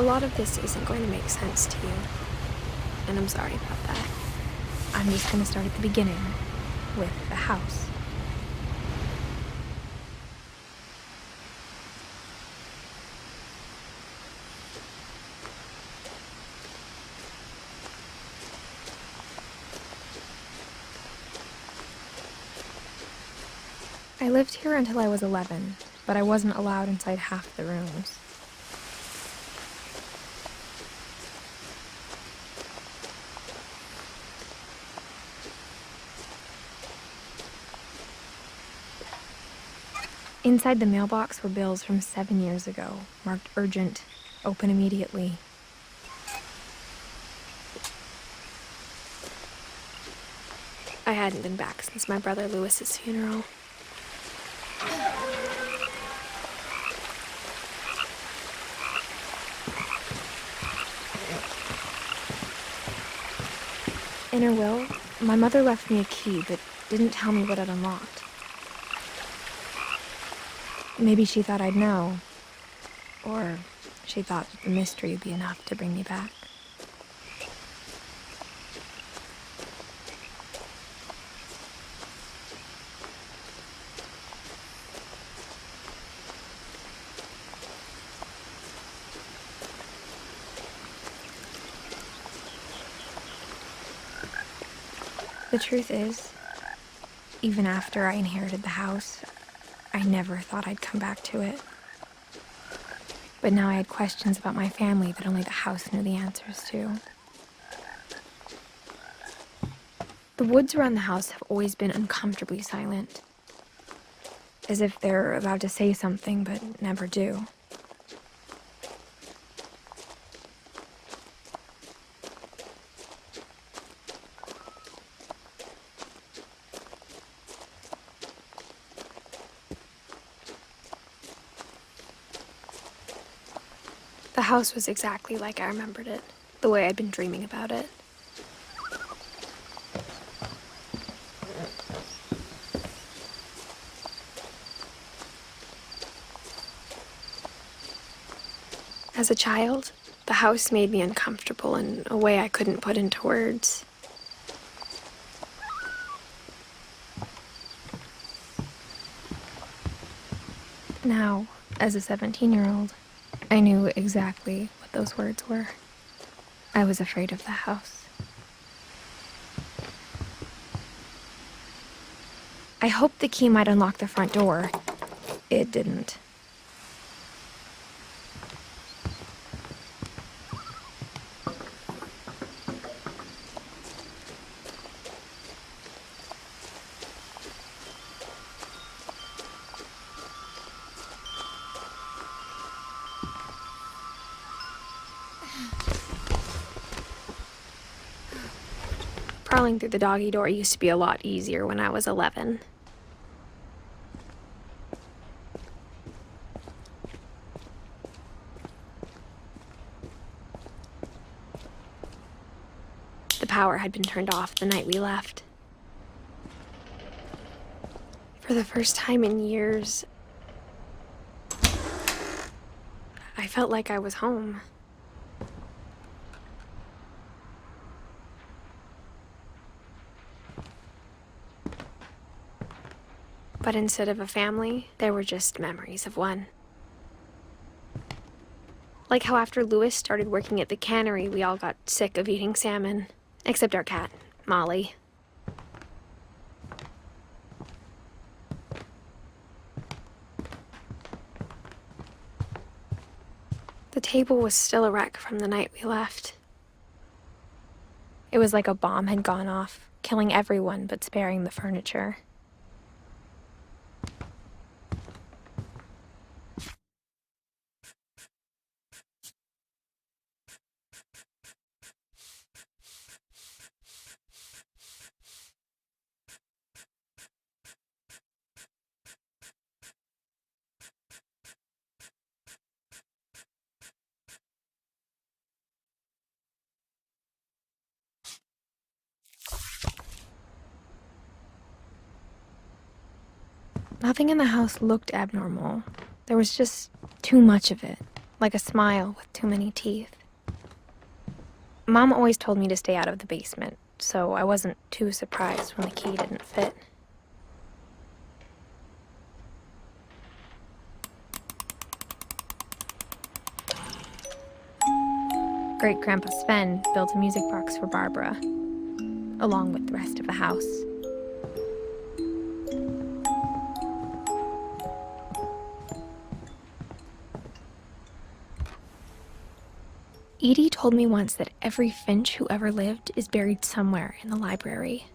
A lot of this isn't going to make sense to you, and I'm sorry about that. I'm just going to start at the beginning, with the house. I lived here until I was 11, but I wasn't allowed inside half the rooms. Inside the mailbox were bills from 7 years ago, marked urgent, open immediately. I hadn't been back since my brother Lewis's funeral. In her will, my mother left me a key, but didn't tell me what it unlocked. Maybe she thought I'd know, or she thought that the mystery would be enough to bring me back. The truth is, even after I inherited the house, I never thought I'd come back to it. But now I had questions about my family that only the house knew the answers to. The woods around the house have always been uncomfortably silent, as if they're about to say something but never do. The house was exactly like I remembered it, the way I'd been dreaming about it. As a child, the house made me uncomfortable in a way I couldn't put into words. Now, as a 17-year-old, I knew exactly what those words were. I was afraid of the house. I hoped the key might unlock the front door. It didn't. Crawling through the doggy door used to be a lot easier when I was 11. The power had been turned off the night we left. For the first time in years, I felt like I was home. But instead of a family, there were just memories of one. Like how after Lewis started working at the cannery, we all got sick of eating salmon. Except our cat, Molly. The table was still a wreck from the night we left. It was like a bomb had gone off, killing everyone but sparing the furniture. Nothing in the house looked abnormal. There was just too much of it. like a smile with too many teeth. Mom always told me to stay out of the basement, so I wasn't too surprised when the key didn't fit. Great-Grandpa Sven built a music box for Barbara, along with the rest of the house. Edie told me once that every Finch who ever lived is buried somewhere in the library.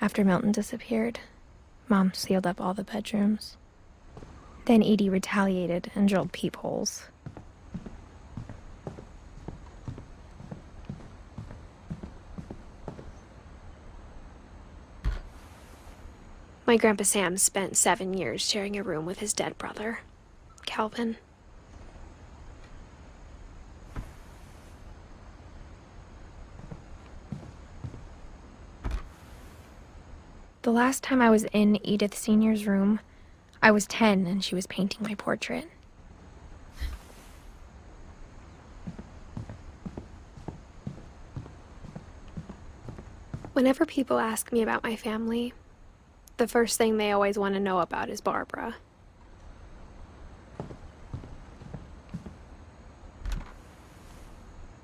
After Milton disappeared, Mom sealed up all the bedrooms. Then Edie retaliated and drilled peepholes. My Grandpa Sam spent 7 years sharing a room with his dead brother, Calvin. The last time I was in Edith Sr.'s room, I was 10 and she was painting my portrait. Whenever people ask me about my family, the first thing they always want to know about is Barbara.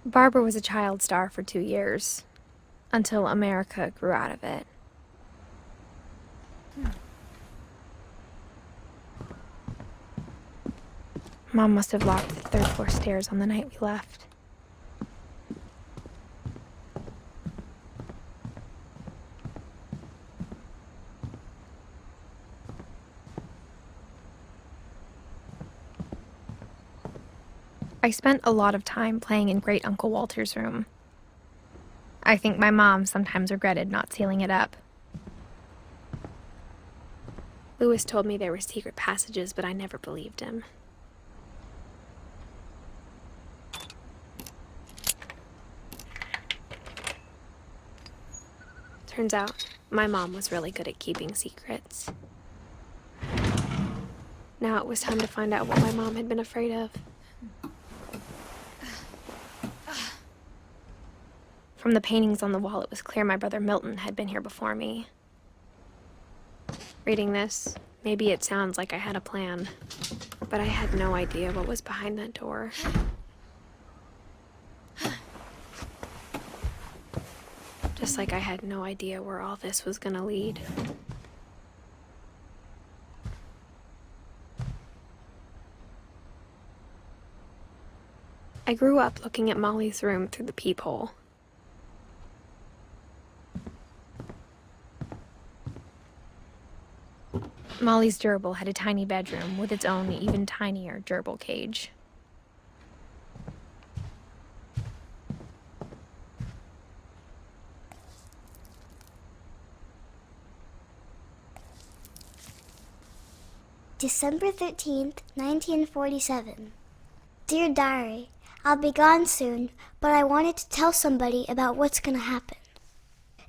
Barbara was a child star for 2 years, until America grew out of it. Mom must have locked the third-floor stairs on the night we left. I spent a lot of time playing in Great Uncle Walter's room. I think my mom sometimes regretted not sealing it up. Louis told me there were secret passages, but I never believed him. Turns out, my mom was really good at keeping secrets. Now it was time to find out what my mom had been afraid of. From the paintings on the wall, it was clear my brother Milton had been here before me. Reading this, maybe it sounds like I had a plan, but I had no idea what was behind that door. Just like I had no idea where all this was gonna lead. I grew up looking at Molly's room through the peephole. Molly's gerbil had a tiny bedroom with its own even tinier gerbil cage. December 13th, 1947. Dear Diary, I'll be gone soon, but I wanted to tell somebody about what's gonna happen.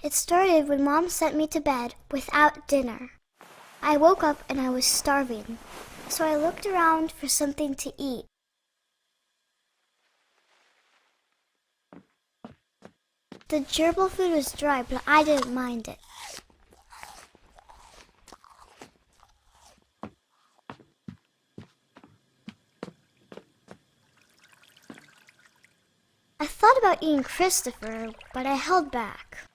It started when Mom sent me to bed without dinner. I woke up and I was starving, so I looked around for something to eat. The gerbil food was dry, but I didn't mind it. I thought about eating Christopher, but I held back.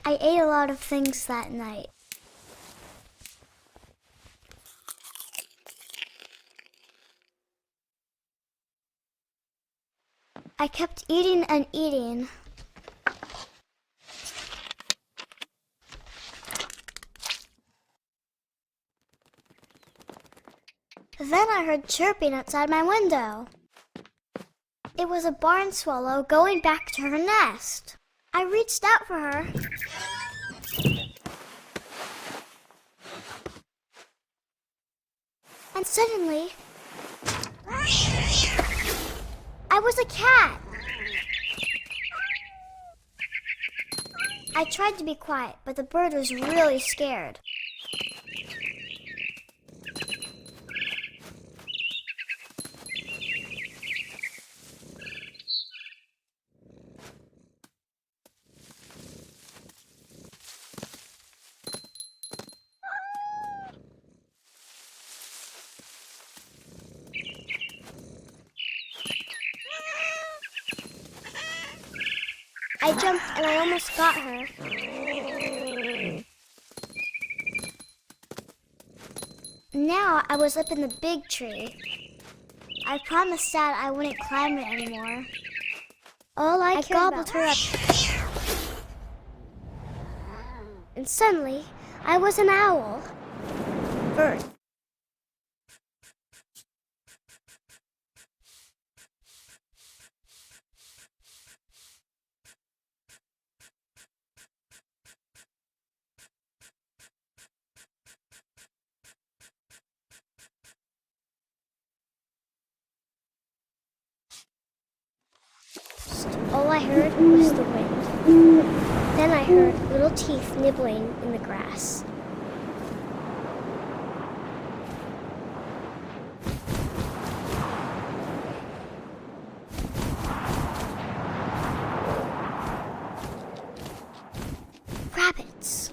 I ate a lot of things that night. I kept eating and eating. Then I heard chirping outside my window. It was a barn swallow going back to her nest. I reached out for her. And suddenly, I was a cat. I tried to be quiet, but the bird was really scared. I jumped and I almost got her. Now I was up in the big tree. I promised Dad I wouldn't climb it anymore. I gobbled her up. And suddenly, I was an owl. Bird. All I heard was the wind. Then I heard little teeth nibbling in the grass. Rabbits.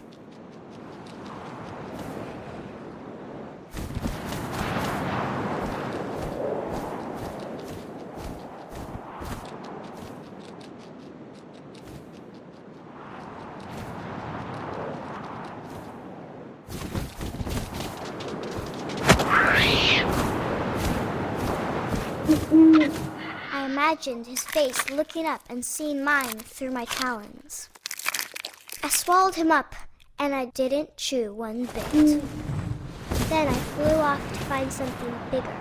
I imagined his face looking up and seeing mine through my talons. I swallowed him up, and I didn't chew one bit. Then I flew off to find something bigger.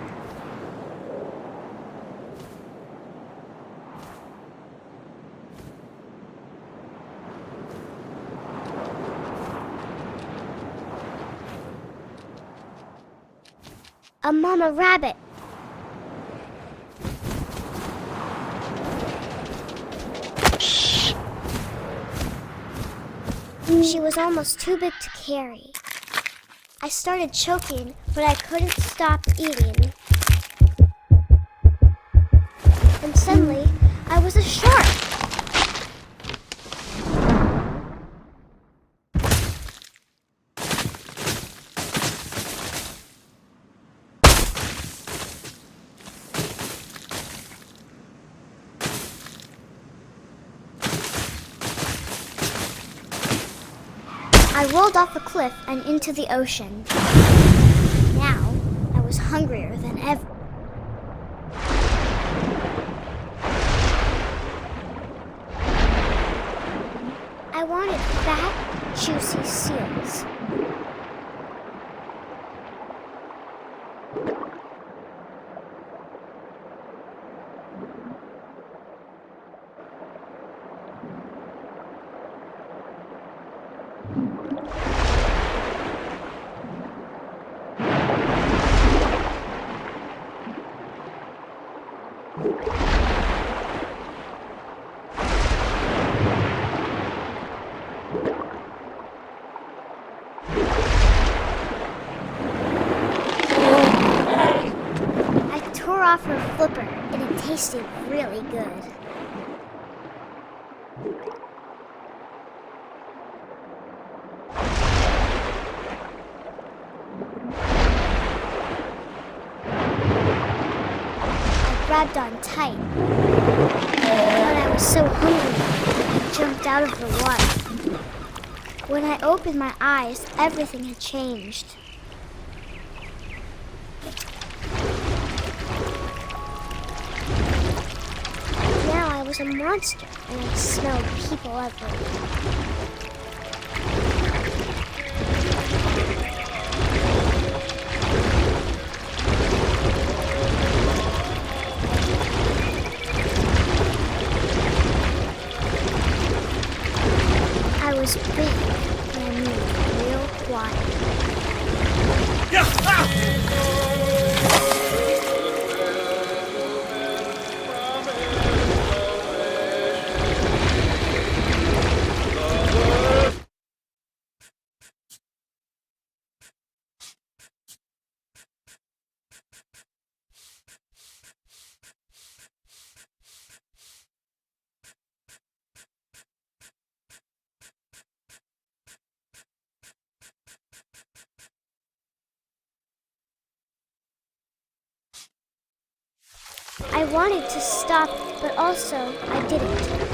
A mama rabbit. She was almost too big to carry. I started choking, but I couldn't stop eating. And suddenly, I was a shark. I rolled off the cliff and into the ocean. Now, I was hungrier than ever. I wanted fat, juicy seals. I tore off her flipper, and it tasted really good. Grabbed on tight. But I was so hungry, I jumped out of the water. When I opened my eyes, everything had changed. Now I was a monster, and I smelled people everywhere. I was big, and I moved real quiet. wanted to stop, but also I didn't.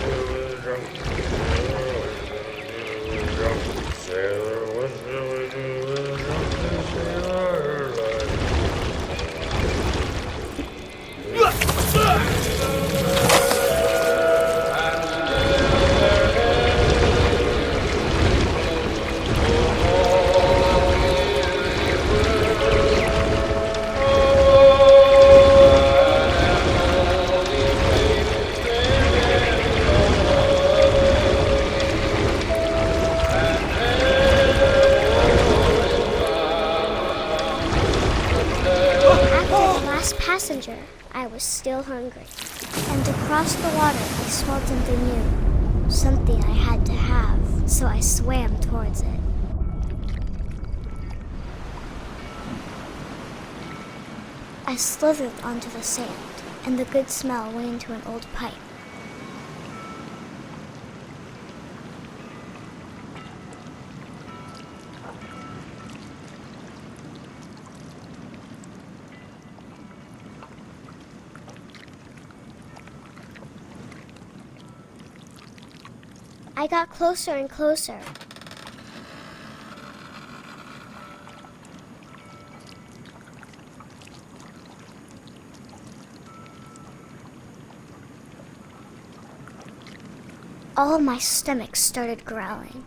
Passenger, I was still hungry. And across the water, I smelled something new. Something I had to have, so I swam towards it. I slithered onto the sand, and the good smell went into an old pipe. I got closer and closer. All of my stomach started growling.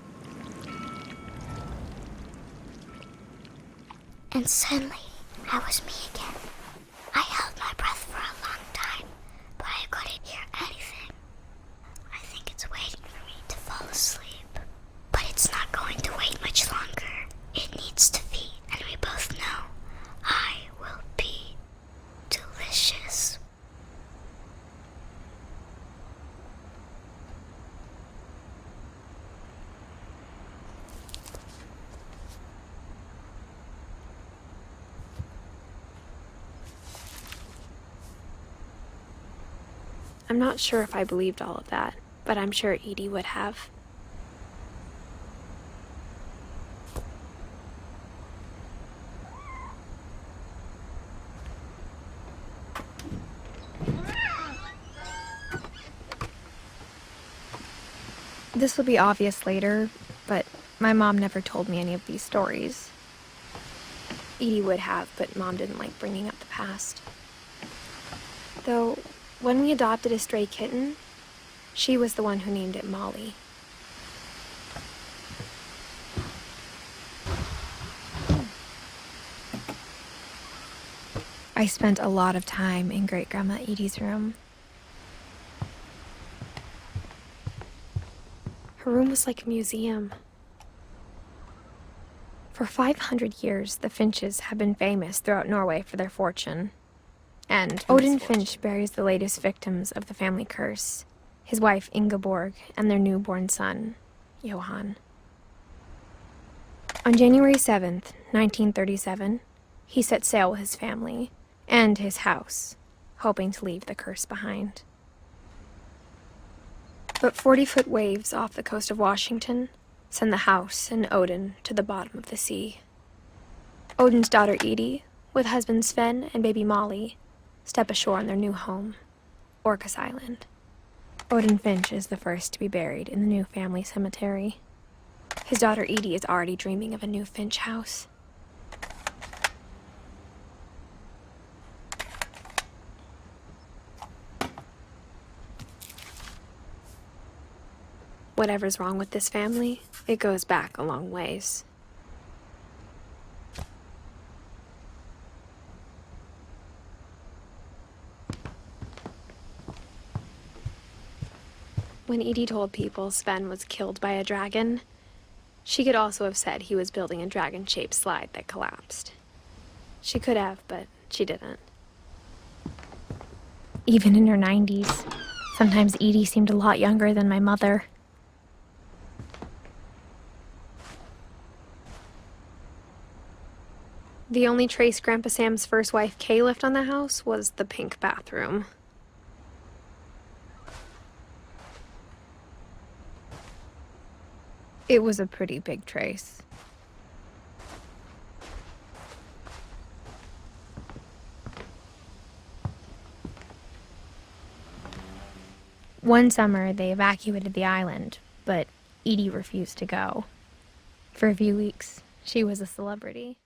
And suddenly, I was me again. I held my breath for a long time, but I couldn't hear anything. I think it's waiting for me to fall asleep. But it's not going to wait much longer. It needs to feed, and we both know I will be delicious. I'm not sure if I believed all of that, but I'm sure Edie would have. This will be obvious later, but my mom never told me any of these stories. Edie would have, but Mom didn't like bringing up the past. Though, when we adopted a stray kitten, she was the one who named it Molly. I spent a lot of time in Great-Grandma Edie's room. Her room was like a museum. For 500 years, the Finches have been famous throughout Norway for their fortune. And Odin Finch buries the latest victims of the family curse, his wife Ingeborg and their newborn son, Johan. On January 7th, 1937, he set sail with his family and his house, hoping to leave the curse behind. But 40-foot waves off the coast of Washington send the house and Odin to the bottom of the sea. Odin's daughter Edie, with husband Sven and baby Molly, step ashore on their new home, Orcas Island. Odin Finch is the first to be buried in the new family cemetery. His daughter Edie is already dreaming of a new Finch house. Whatever's wrong with this family, it goes back a long ways. When Edie told people Sven was killed by a dragon, she could also have said he was building a dragon-shaped slide that collapsed. She could have, but she didn't. Even in her 90s, sometimes Edie seemed a lot younger than my mother. The only trace Grandpa Sam's first wife Kay left on the house was the pink bathroom. It was a pretty big trace. One summer, they evacuated the island, but Edie refused to go. For a few weeks, she was a celebrity.